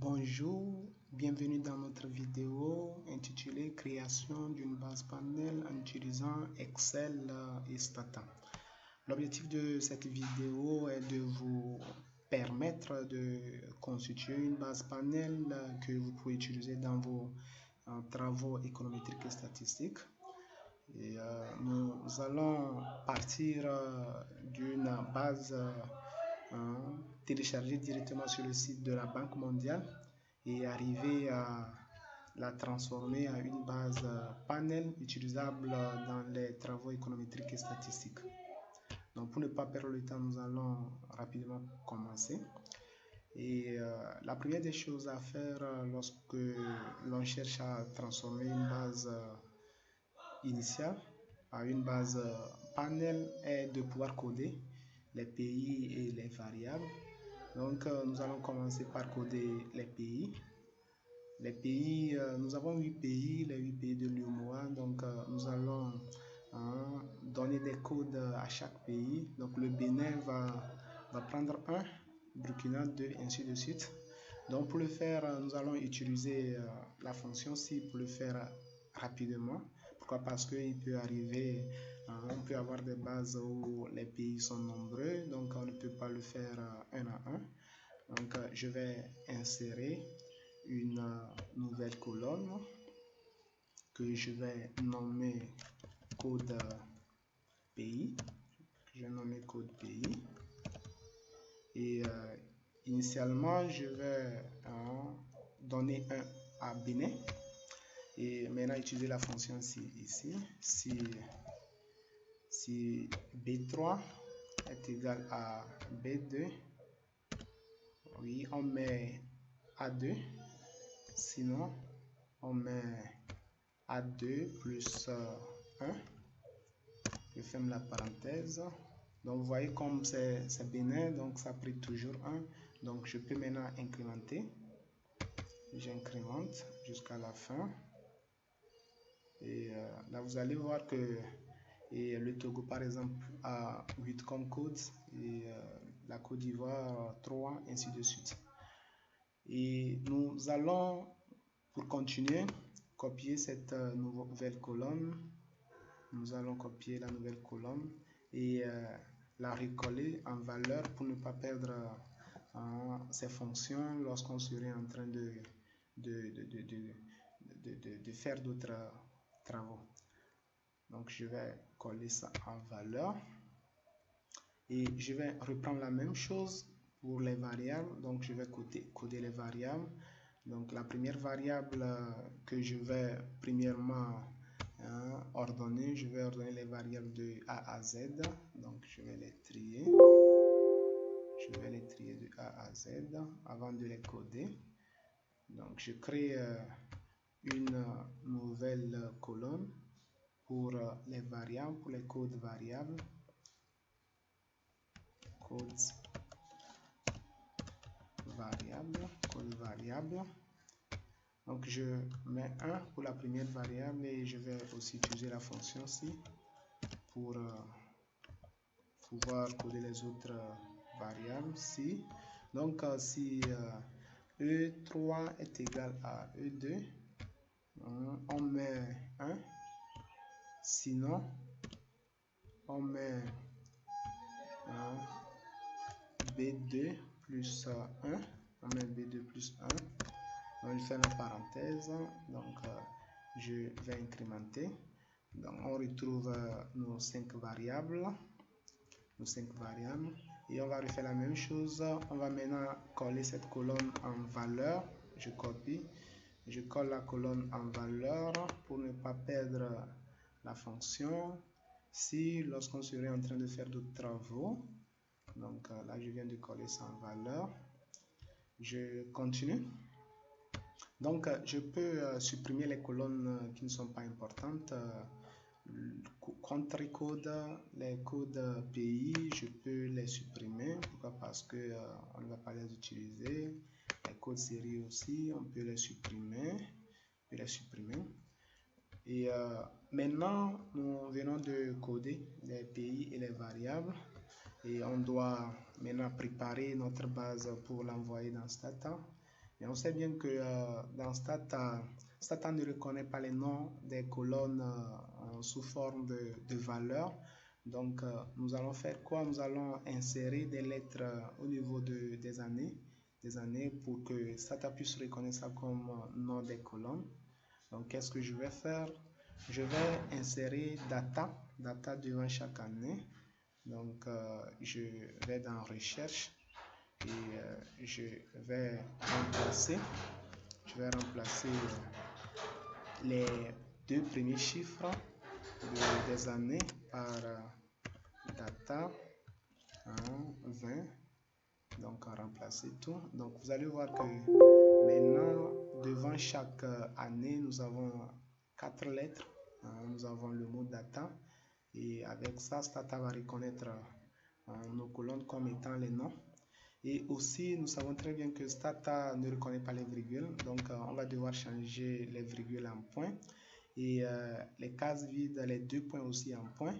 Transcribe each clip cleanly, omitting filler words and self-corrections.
Bonjour, bienvenue dans notre vidéo intitulée Création d'une base panel en utilisant Excel et Stata. L'objectif de cette vidéo est de vous permettre de constituer une base panel que vous pouvez utiliser dans vos travaux économétriques et statistiques. Et nous allons partir d'une base télécharger directement sur le site de la Banque mondiale et arriver à la transformer en une base panel utilisable dans les travaux économétriques et statistiques. Donc pour ne pas perdre le temps, nous allons rapidement commencer. Et la première des choses à faire lorsque l'on cherche à transformer une base initiale à une base panel est de pouvoir coder les pays et les variables. Donc nous allons commencer par coder les pays. Les pays, nous avons 8 pays, les 8 pays de l'UMOA. Donc nous allons donner des codes à chaque pays. Donc le Bénin va prendre 1, Burkina 2, ainsi de suite. Donc pour le faire, nous allons utiliser la fonction si pour le faire rapidement. Pourquoi? Parce qu'il peut arriver, on peut avoir des bases où les pays sont nombreux, donc on ne peut pas le faire un à un. Donc je vais insérer une nouvelle colonne que je vais nommer code pays. Je vais nommer code pays. Et initialement, je vais donner un à Bénin. Et maintenant, utiliser la fonction ici. Si B3 est égal à B2, oui, on met A2. Sinon, on met A2 plus 1. Je ferme la parenthèse. Donc, vous voyez comme c'est Bénin, donc ça a pris toujours 1. Donc, je peux maintenant incrémenter. J'incrémente jusqu'à la fin. Et là, vous allez voir que le Togo, par exemple, a 8 comme codes et la Côte d'Ivoire 3, ainsi de suite. Et nous allons, pour continuer, copier cette nouvelle colonne. Nous allons copier la nouvelle colonne et la recoller en valeur pour ne pas perdre ces fonctions lorsqu'on serait en train de faire d'autres travaux. Donc je vais coller ça en valeur et je vais reprendre la même chose pour les variables. Donc je vais coder les variables. Donc la première variable que je vais premièrement ordonner, je vais ordonner les variables de A à Z. Donc je vais les trier. Je vais les trier de A à Z avant de les coder. Donc je crée une nouvelle colonne pour les variables, pour les codes variables. Codes variables. Donc je mets 1 pour la première variable et je vais aussi utiliser la fonction ci pour pouvoir coder les autres variables ci. Donc si E3 est égal à E2, on met 1. Sinon, on met B2 plus 1. On met B2 plus 1. On fait la parenthèse. Donc, je vais incrémenter. Donc, on retrouve nos 5 variables. Et on va refaire la même chose. On va maintenant coller cette colonne en valeur. Je copie. Je colle la colonne en valeur pour ne pas perdre la fonction si lorsqu'on serait en train de faire d'autres travaux. Donc là je viens de coller ça en valeur. Je continue. Donc je peux supprimer les colonnes qui ne sont pas importantes. Contre-code, les codes pays, je peux les supprimer. Pourquoi? Parce que on ne va pas les utiliser. Les codes série aussi, on peut les supprimer. Et maintenant, nous venons de coder les pays et les variables. Et on doit maintenant préparer notre base pour l'envoyer dans Stata. Et on sait bien que dans Stata, Stata ne reconnaît pas les noms des colonnes sous forme de valeurs. Donc, nous allons faire quoi? Nous allons insérer des lettres au niveau des années pour que Stata puisse reconnaître ça comme nom des colonnes. Donc, qu'est-ce que je vais faire? Je vais insérer data devant chaque année. Donc, je vais dans recherche et je vais remplacer les deux premiers chiffres des années par data 20. Donc, on remplacer tout. Donc, vous allez voir que maintenant, devant chaque année, nous avons 4 lettres. Nous avons le mot data. Et avec ça, Stata va reconnaître nos colonnes comme étant les noms. Et aussi, nous savons très bien que Stata ne reconnaît pas les virgules. Donc, on va devoir changer les virgules en points. Et les cases vides, les 2 points aussi en points.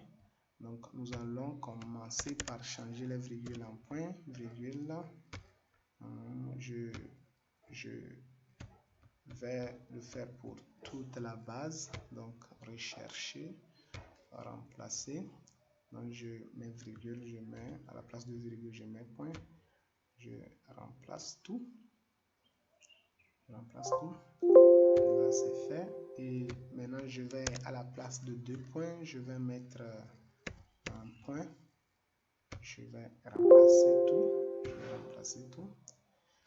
Donc, nous allons commencer par changer les virgules en points. Virgule. Je vais le faire pour toute la base. Donc, rechercher, remplacer. Donc, je mets virgule, je mets à la place de virgule, je mets point. Je remplace tout. Et là, c'est fait. Et maintenant, je vais à la place de 2 points, je vais mettre un point. Je vais remplacer tout.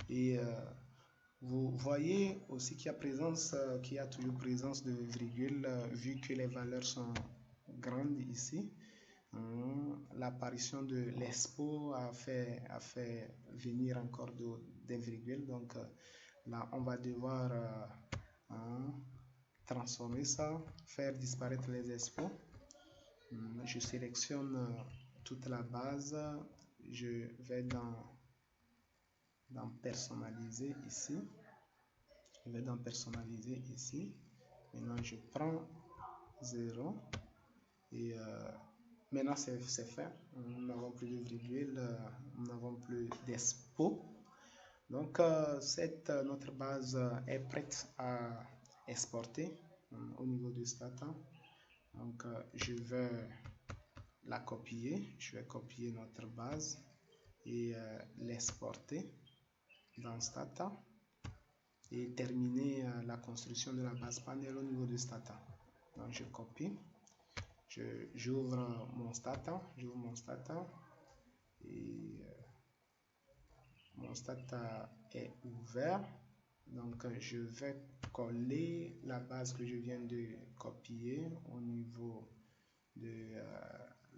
Et vous voyez aussi qu'il y a toujours présence de virgule, vu que les valeurs sont grandes ici. L'apparition de l'ESPO a fait venir encore des virgules. Donc là, on va devoir transformer ça, faire disparaître les ESPO. Je sélectionne toute la base. Je vais dans personnaliser ici. Maintenant, je prends 0 et maintenant c'est fait. Nous n'avons plus de virgule, nous n'avons plus d'ESPO. Donc notre base est prête à exporter au niveau de Stata. Donc je vais la copier. Je vais copier notre base et l'exporter dans Stata et terminer la construction de la base panel au niveau de Stata. Donc je copie, j'ouvre mon Stata, et mon Stata est ouvert. Donc je vais coller la base que je viens de copier au niveau de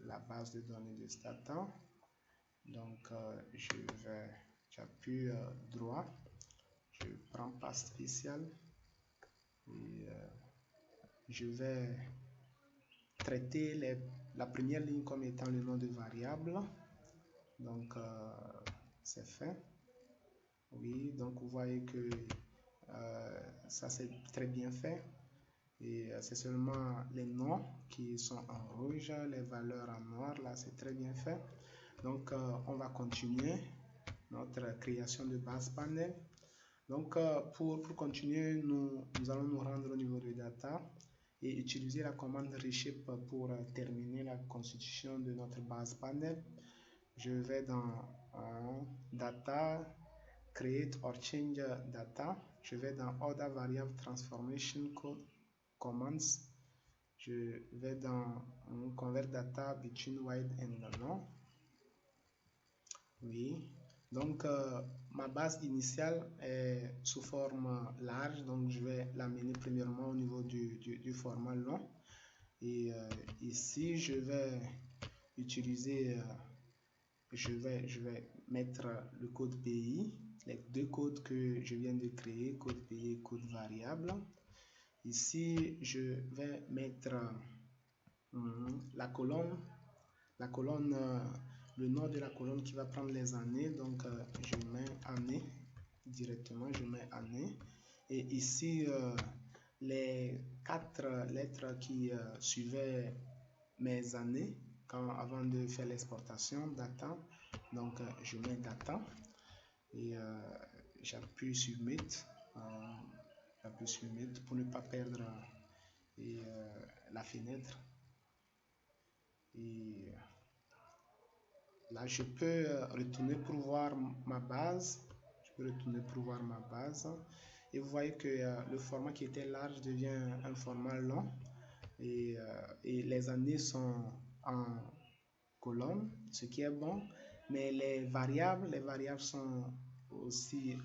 la base de données de Stata. Donc j'appuie droit, je prends passe spéciale et je vais traiter la première ligne comme étant le nom de variable. Donc c'est fait. Oui, donc vous voyez que ça c'est très bien fait. Et c'est seulement les noms qui sont en rouge, les valeurs en noir. Là, c'est très bien fait. Donc, on va continuer notre création de base panel. Donc, pour continuer, nous allons nous rendre au niveau de data et utiliser la commande reshape pour terminer la constitution de notre base panel. Je vais dans data, create or change data. Je vais dans order variable transformation code commands. Je vais dans convert data between wide and long. Oui, donc ma base initiale est sous forme large, donc je vais l'amener premièrement au niveau du format long. Et ici, je vais utiliser, je vais mettre le code pays, les 2 codes que je viens de créer, code pays et code variable. Ici, je vais mettre la colonne, le nom de la colonne qui va prendre les années. Donc, je mets année directement, je mets année. Et ici, les 4 lettres qui suivaient mes années avant de faire l'exportation, data. Donc, je mets data et j'appuie sur Submit pour ne pas perdre la fenêtre. Et là, je peux retourner pour voir ma base. Et vous voyez que le format qui était large devient un format long. Et les années sont en colonne, ce qui est bon. Mais les variables sont aussi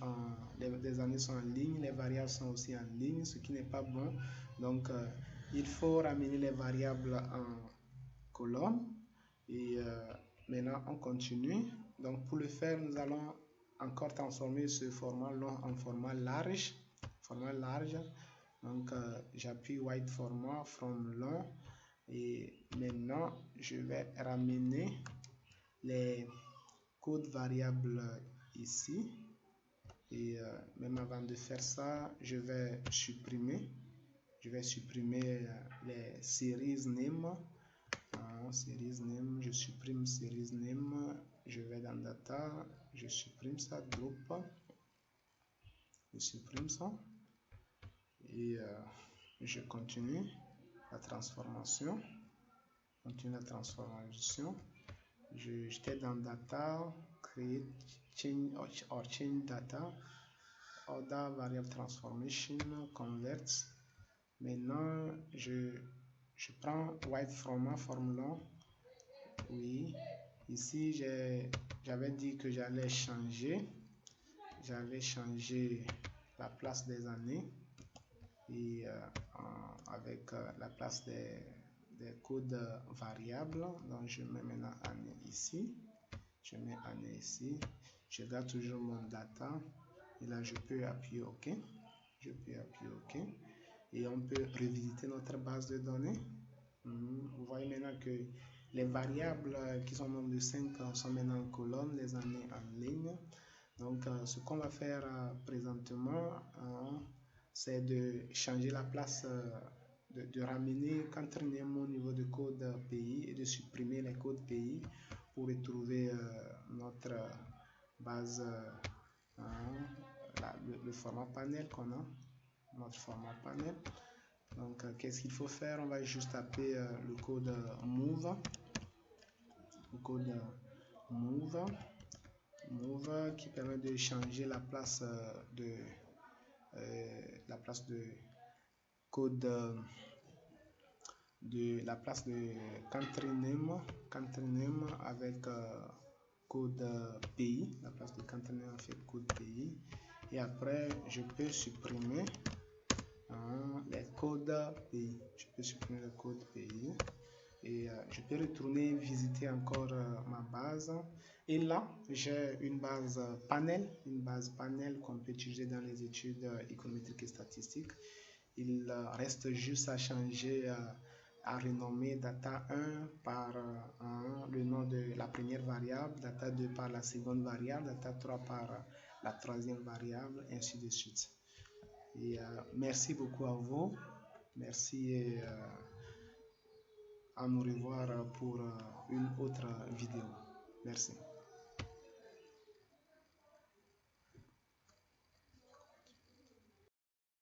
les années sont en ligne, les variables sont aussi en ligne, ce qui n'est pas bon. Donc, il faut ramener les variables en colonne. Et maintenant, on continue. Donc, pour le faire, nous allons encore transformer ce format long en format large. Donc, j'appuie White Format from long. Et maintenant, je vais ramener les codes variables ici. Et même avant de faire ça, je vais supprimer les series name. Je supprime series name. Je vais dans data, je supprime ça, group. Je supprime ça. Et je continue la transformation. J'étais dans data, create, change data, order variable transformation, converts. Maintenant, je prends white format, forme long. Oui, ici, j'avais dit que j'allais changer la place des années et avec la place des codes variables. Donc, je mets maintenant année ici. Je garde toujours mon data. Et là, je peux appuyer OK. Et on peut revisiter notre base de données. Vous voyez maintenant que les variables qui sont au nombre de 5 sont maintenant en colonne, les années en ligne. Donc, ce qu'on va faire présentement, c'est de changer la place, de ramener country name au niveau de code pays et de supprimer les codes pays pour retrouver notre base, le format panel qu'on a, notre format panel. Donc, qu'est-ce qu'il faut faire? On va juste taper le code move. Move qui permet de changer la place de code la place de country name avec code pays, la place de country name avec code pays. Et après, je peux supprimer les codes pays. Et je peux retourner visiter encore ma base. Et là, j'ai une base panel qu'on peut utiliser dans les études économétriques et statistiques. Il reste juste à changer, à renommer data 1 par le nom de la première variable, data 2 par la seconde variable, data 3 par la troisième variable, ainsi de suite. Et merci beaucoup à vous. Merci et à nous revoir pour une autre vidéo. Merci.